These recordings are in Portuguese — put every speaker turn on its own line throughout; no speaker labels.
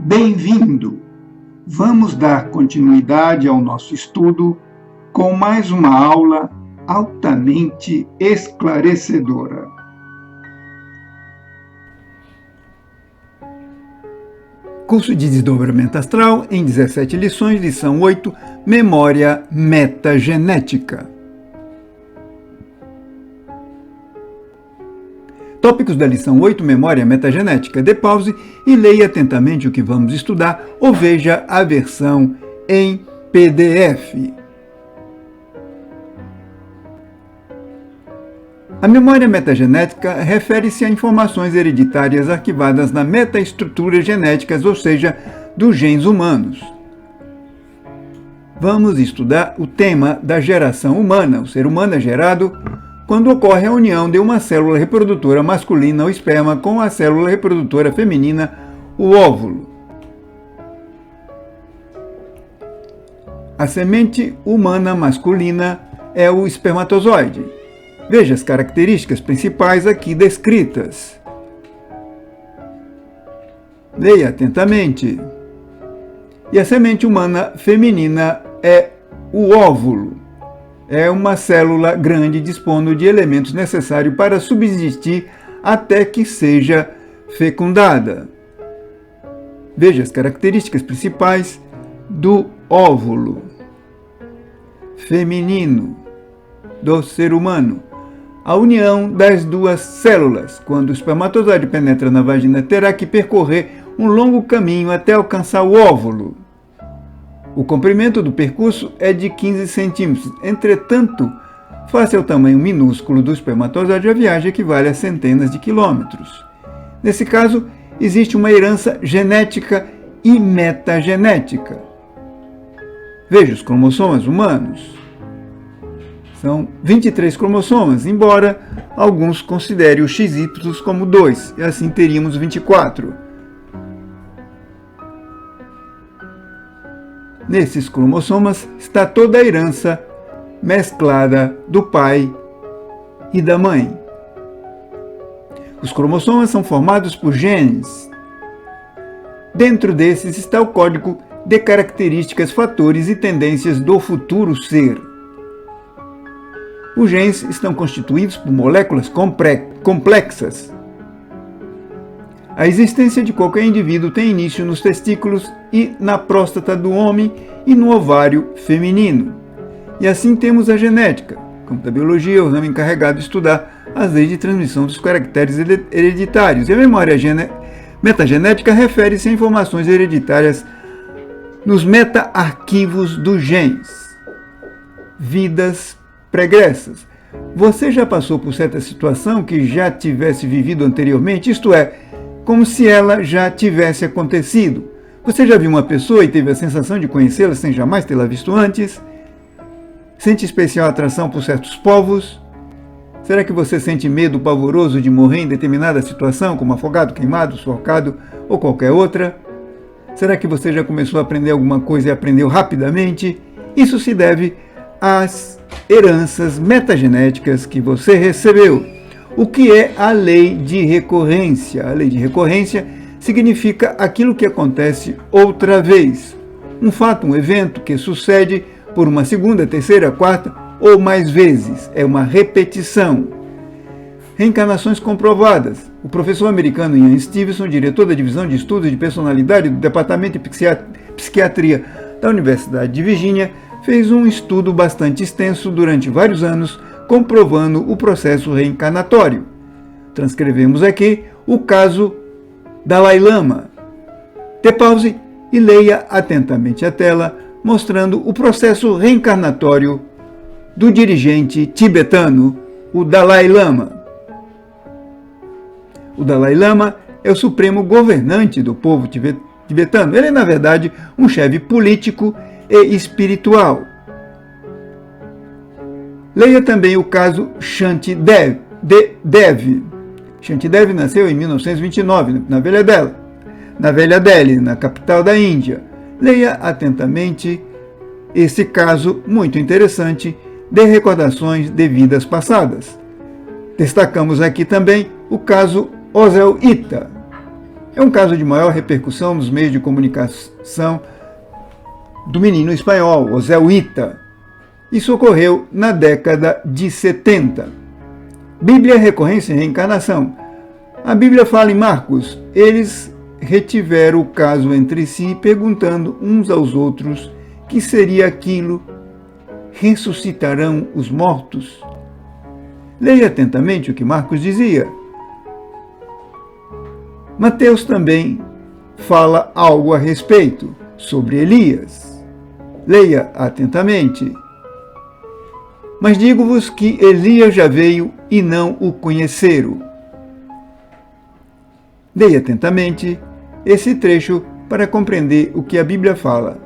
Bem-vindo! Vamos dar continuidade ao nosso estudo com mais uma aula altamente esclarecedora. Curso de Desdobramento Astral em 17 lições, lição 8, Memória Metagenética. Tópicos da lição 8, Memória Metagenética. Dê pause e leia atentamente o que vamos estudar ou veja a versão em PDF. A memória metagenética refere-se a informações hereditárias arquivadas na metaestrutura genética, ou seja, dos genes humanos. Vamos estudar o tema da geração humana. O ser humano é gerado quando ocorre a união de uma célula reprodutora masculina, o esperma, com a célula reprodutora feminina, o óvulo. A semente humana masculina é o espermatozoide. Veja as características principais aqui descritas. Leia atentamente. E a semente humana feminina é o óvulo. É uma célula grande dispondo de elementos necessários para subsistir até que seja fecundada. Veja as características principais do óvulo feminino do ser humano. A união das duas células. Quando o espermatozoide penetra na vagina, terá que percorrer um longo caminho até alcançar o óvulo. O comprimento do percurso é de 15 centímetros. Entretanto, face ao tamanho minúsculo do espermatozoide, a viagem equivale a centenas de quilômetros. Nesse caso, existe uma herança genética e metagenética. Veja os cromossomas humanos. São 23 cromossomas, embora alguns considerem os XY como 2, e assim teríamos 24. Nesses cromossomas está toda a herança mesclada do pai e da mãe. Os cromossomas são formados por genes. Dentro desses está o código de características, fatores e tendências do futuro ser. Os genes estão constituídos por moléculas complexas. A existência de qualquer indivíduo tem início nos testículos e na próstata do homem e no ovário feminino. E assim temos a genética, como da biologia, o ramo encarregado de estudar as leis de transmissão dos caracteres hereditários. E a memória metagenética refere-se a informações hereditárias nos meta-arquivos dos genes. Vidas pregressas. Você já passou por certa situação que já tivesse vivido anteriormente, isto é, como se ela já tivesse acontecido? Você já viu uma pessoa e teve a sensação de conhecê-la sem jamais tê-la visto antes? Sente especial atração por certos povos? Será que você sente medo pavoroso de morrer em determinada situação, como afogado, queimado, sufocado ou qualquer outra? Será que você já começou a aprender alguma coisa e aprendeu rapidamente? Isso se deve às heranças metagenéticas que você recebeu. O que é a lei de recorrência? A lei de recorrência significa aquilo que acontece outra vez. Um fato, um evento que sucede por uma segunda, terceira, quarta ou mais vezes. É uma repetição. Reencarnações comprovadas. O professor americano Ian Stevenson, diretor da Divisão de Estudos de Personalidade do Departamento de Psiquiatria da Universidade de Virgínia, fez um estudo bastante extenso durante vários anos, comprovando o processo reencarnatório. Transcrevemos aqui o caso Dalai Lama. Dê pause e leia atentamente a tela, mostrando o processo reencarnatório do dirigente tibetano, o Dalai Lama. O Dalai Lama é o supremo governante do povo tibetano. Ele é, na verdade, um chefe político e espiritual. Leia também o caso Shantidev. Shantidev nasceu em 1929, na Velha Delhi, na capital da Índia. Leia atentamente esse caso muito interessante de recordações de vidas passadas. Destacamos aqui também o caso Ozel Ita. É um caso de maior repercussão nos meios de comunicação do menino espanhol, José Huita. Isso ocorreu na década de 70. Bíblia, recorrência e reencarnação. A Bíblia fala em Marcos: eles retiveram o caso entre si, perguntando uns aos outros que seria aquilo. Ressuscitarão os mortos? Leia atentamente o que Marcos dizia. Mateus também fala algo a respeito, sobre Elias. Leia atentamente. Mas digo-vos que Elias já veio e não o conheceram. Leia atentamente esse trecho para compreender o que a Bíblia fala.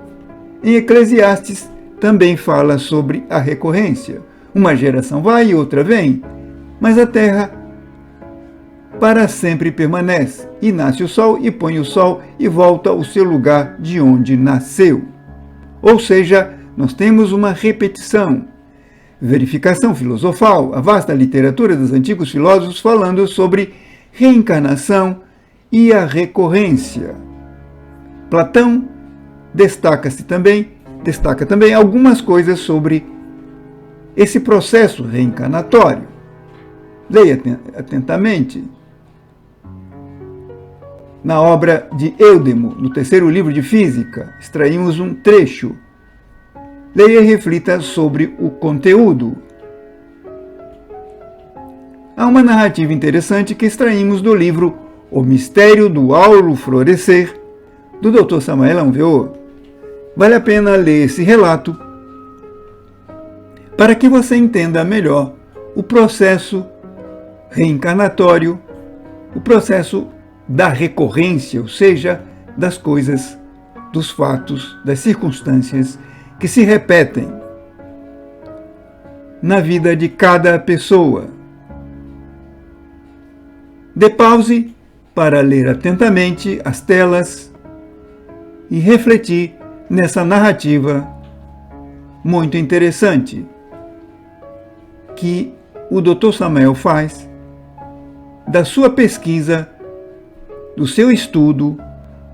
Em Eclesiastes também fala sobre a recorrência. Uma geração vai e outra vem, mas a terra para sempre permanece, e nasce o sol e põe o sol e volta ao seu lugar de onde nasceu. Ou seja, nós temos uma repetição. Verificação filosofal, a vasta literatura dos antigos filósofos falando sobre reencarnação e a recorrência. Platão destaca também algumas coisas sobre esse processo reencarnatório. Leia atentamente. Na obra de Eudemo, no terceiro livro de Física, extraímos um trecho. Leia e reflita sobre o conteúdo. Há uma narrativa interessante que extraímos do livro O Mistério do Auro Florescer, do Dr. Samael Aunveaud. Vale a pena ler esse relato para que você entenda melhor o processo reencarnatório, o processo da recorrência, ou seja, das coisas, dos fatos, das circunstâncias que se repetem na vida de cada pessoa. Dê pause para ler atentamente as telas e refletir nessa narrativa muito interessante que o Dr. Samael faz da sua pesquisa, do seu estudo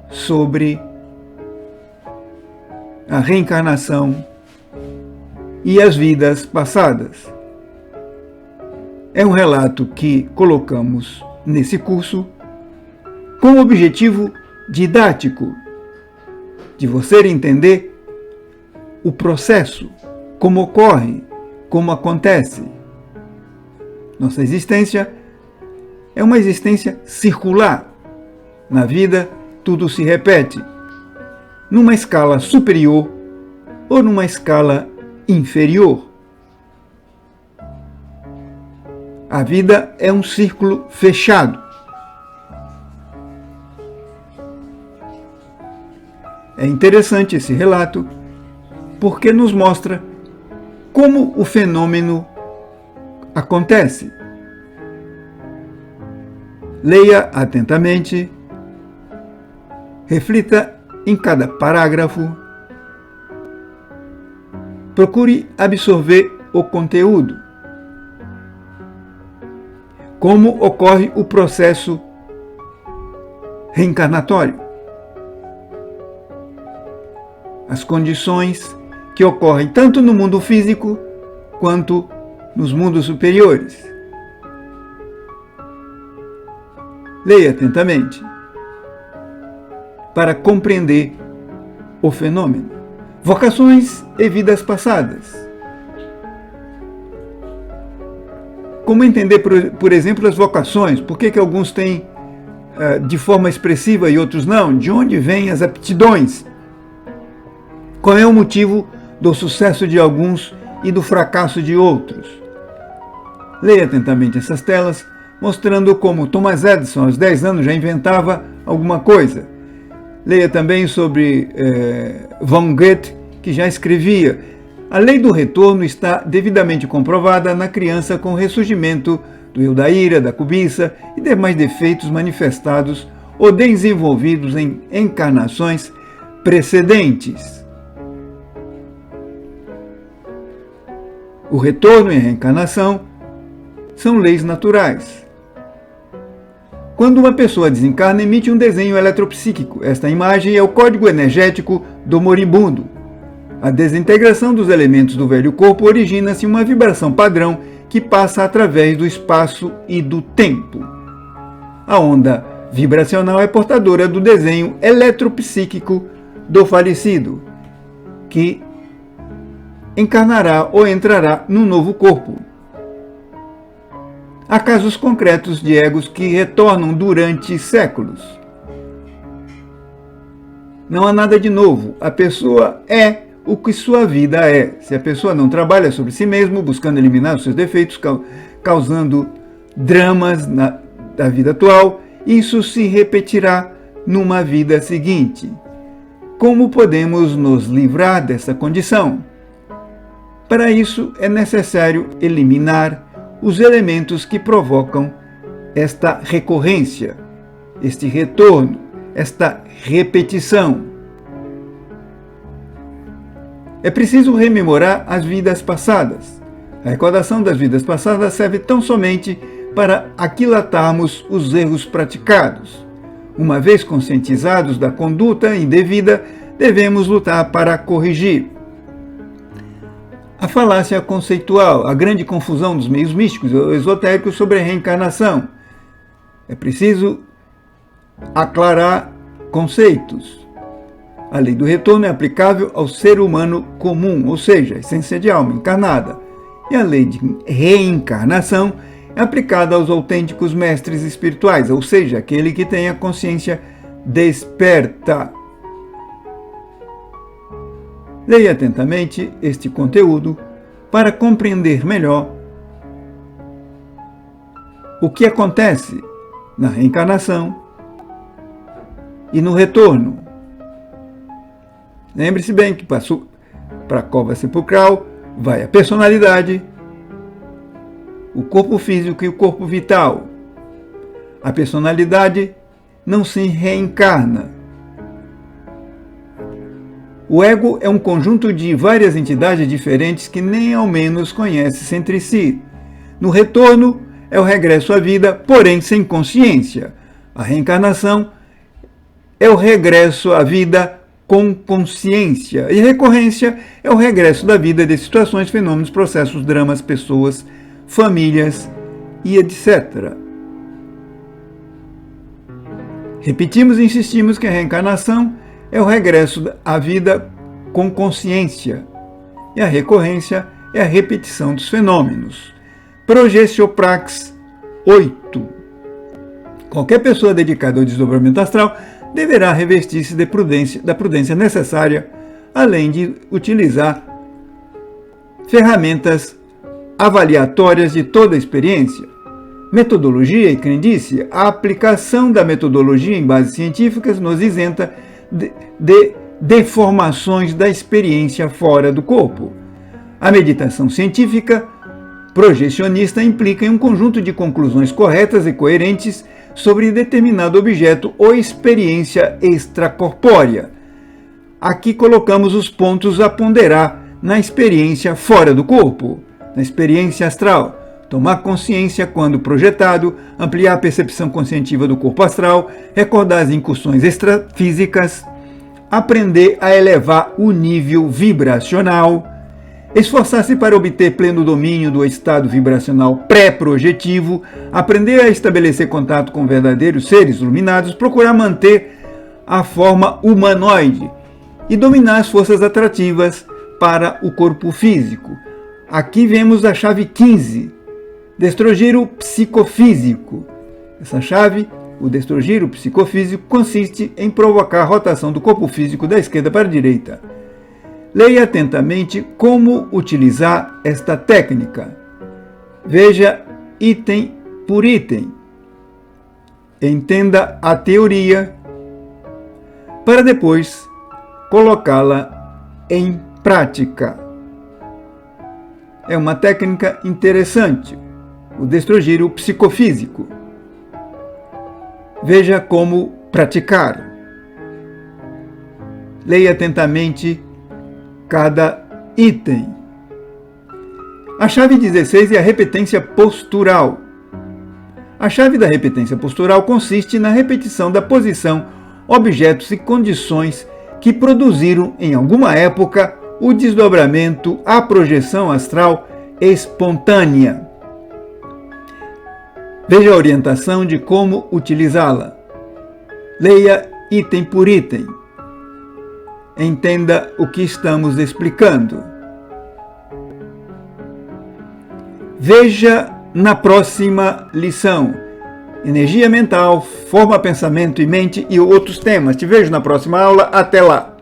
sobre a reencarnação e as vidas passadas. É um relato que colocamos nesse curso com o objetivo didático de você entender o processo, como ocorre, como acontece. Nossa existência é uma existência circular. Na vida, tudo se repete, numa escala superior ou numa escala inferior. A vida é um círculo fechado. É interessante esse relato porque nos mostra como o fenômeno acontece. Leia atentamente, reflita em cada parágrafo, procure absorver o conteúdo. Como ocorre o processo reencarnatório? As condições que ocorrem tanto no mundo físico quanto nos mundos superiores. Leia atentamente para compreender o fenômeno. Vocações e vidas passadas. Como entender, por exemplo, as vocações? Por que alguns têm de forma expressiva e outros não? De onde vêm as aptidões? Qual é o motivo do sucesso de alguns e do fracasso de outros? Leia atentamente essas telas, mostrando como Thomas Edison, aos 10 anos, já inventava alguma coisa. Leia também sobre von Goethe, que já escrevia: a lei do retorno está devidamente comprovada na criança com o ressurgimento do eu da ira, da cobiça e demais defeitos manifestados ou desenvolvidos em encarnações precedentes. O retorno e a reencarnação são leis naturais. Quando uma pessoa desencarna, emite um desenho eletropsíquico. Esta imagem é o código energético do moribundo. A desintegração dos elementos do velho corpo origina-se uma vibração padrão que passa através do espaço e do tempo. A onda vibracional é portadora do desenho eletropsíquico do falecido, que encarnará ou entrará no novo corpo. Há casos concretos de egos que retornam durante séculos. Não há nada de novo. A pessoa é o que sua vida é. Se a pessoa não trabalha sobre si mesmo, buscando eliminar os seus defeitos, causando dramas da vida atual, isso se repetirá numa vida seguinte. Como podemos nos livrar dessa condição? Para isso, é necessário eliminar os elementos que provocam esta recorrência, este retorno, esta repetição. É preciso rememorar as vidas passadas. A recordação das vidas passadas serve tão somente para aquilatarmos os erros praticados. Uma vez conscientizados da conduta indevida, devemos lutar para corrigir. A falácia conceitual, a grande confusão dos meios místicos ou esotéricos sobre a reencarnação. É preciso aclarar conceitos. A lei do retorno é aplicável ao ser humano comum, ou seja, a essência de alma encarnada. E a lei de reencarnação é aplicada aos autênticos mestres espirituais, ou seja, aquele que tem a consciência desperta. Leia atentamente este conteúdo para compreender melhor o que acontece na reencarnação e no retorno. Lembre-se bem que para a cova sepulcral vai a personalidade, o corpo físico e o corpo vital. A personalidade não se reencarna. O ego é um conjunto de várias entidades diferentes que nem ao menos conhecem entre si. No retorno, é o regresso à vida, porém sem consciência. A reencarnação é o regresso à vida com consciência. E recorrência é o regresso da vida de situações, fenômenos, processos, dramas, pessoas, famílias e etc. Repetimos e insistimos que a reencarnação é o regresso à vida com consciência, e a recorrência é a repetição dos fenômenos. Projetioprax 8. Qualquer pessoa dedicada ao desdobramento astral deverá revestir-se da prudência necessária, além de utilizar ferramentas avaliatórias de toda a experiência. Metodologia e crendice. A aplicação da metodologia em bases científicas nos isenta de deformações da experiência fora do corpo. A meditação científica projecionista implica em um conjunto de conclusões corretas e coerentes sobre determinado objeto ou experiência extracorpórea. Aqui colocamos os pontos a ponderar na experiência fora do corpo, na experiência astral. Tomar consciência quando projetado, ampliar a percepção conscientiva do corpo astral, recordar as incursões extrafísicas, aprender a elevar o nível vibracional, esforçar-se para obter pleno domínio do estado vibracional pré-projetivo, aprender a estabelecer contato com verdadeiros seres iluminados, procurar manter a forma humanoide e dominar as forças atrativas para o corpo físico. Aqui vemos a chave 15, destrogiro psicofísico. Essa chave, o destrogiro psicofísico, consiste em provocar a rotação do corpo físico da esquerda para a direita. Leia atentamente como utilizar esta técnica. Veja item por item. Entenda a teoria para depois colocá-la em prática. É uma técnica interessante, o destrogiro psicofísico. Veja como praticar. Leia atentamente cada item. A chave 16 é a repetência postural. A chave da repetência postural consiste na repetição da posição, objetos e condições que produziram, em alguma época, o desdobramento, a projeção astral espontânea. Veja a orientação de como utilizá-la. Leia item por item. Entenda o que estamos explicando. Veja na próxima lição. Energia mental, forma, pensamento e mente e outros temas. Te vejo na próxima aula. Até lá!